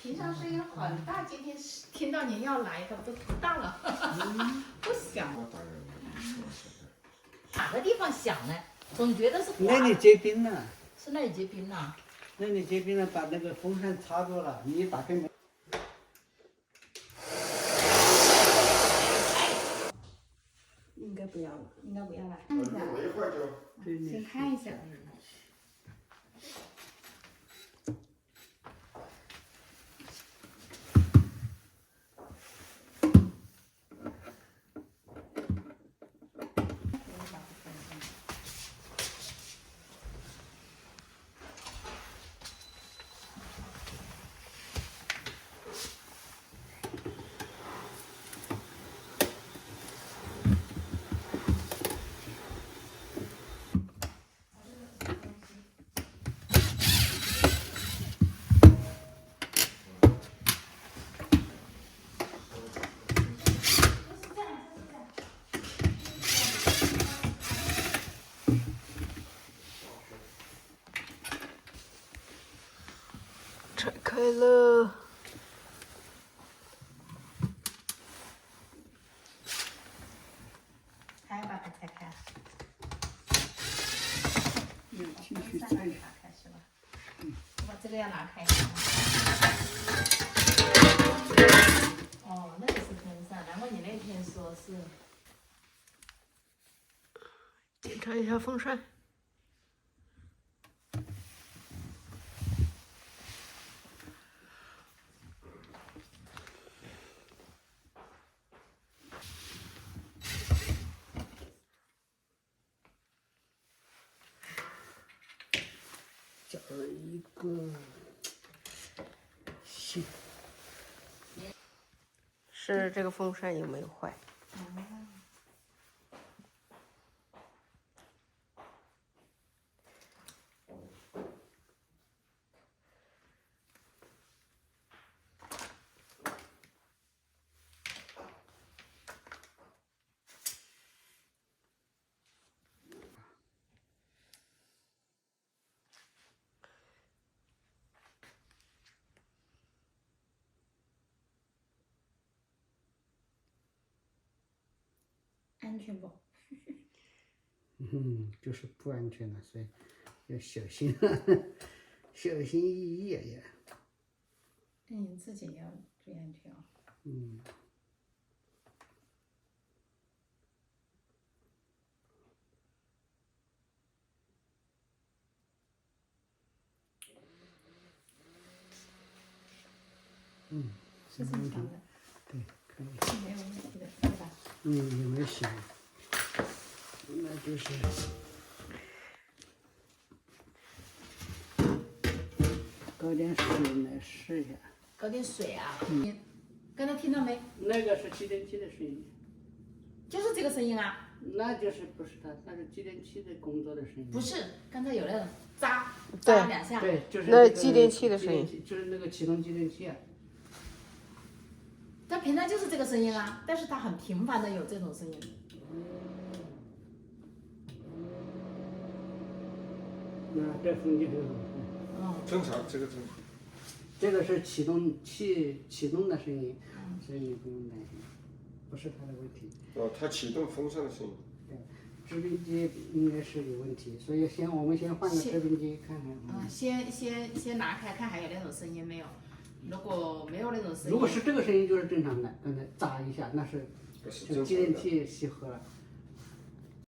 平常声音很大，今天听到您要来，它都不大了，不响。哪个地方响呢？总觉得是那里结冰了。是那里结冰了。那里结冰了，把那个风扇插住了，你一打开门。应该不要了，应该不要了。看一下，先看一下。拆开了，还要把它拆开。继续再拆。打开是吧？我把这个要拿开一下。哦，那个是风扇，难怪你那天说是。检查一下风扇。找了一个线，是这个风扇有没有坏？安全不？就是不安全了，所以要小心，小心翼翼呀。那你自己要注意安全啊。是正常的，对，可以。是没有问题的，对吧？有没有响？那就是搞点水来试一下。搞点水啊。刚才听到没？那个是继电器的声音，就是这个声音啊。那就是不是它，那是继电器的工作的声音。不是，刚才有那种扎对两下。对，就是那是继电器的声音，就是那个启动继电器啊。它平常就是这个声音啊，但是它很频繁的有这种声音。那这风机很好。正常，这个正常。这个是启动器启动的声音，所以不用担心，不是它的问题。哦，它启动风扇的声音。对，制冰机应该是有问题，所以我们先换个制冰机看看。先拿开看还有那种声音没有？如果没有那种声音，如果是这个声音就是正常的，刚才扎一下那是不是就继电器熄火了。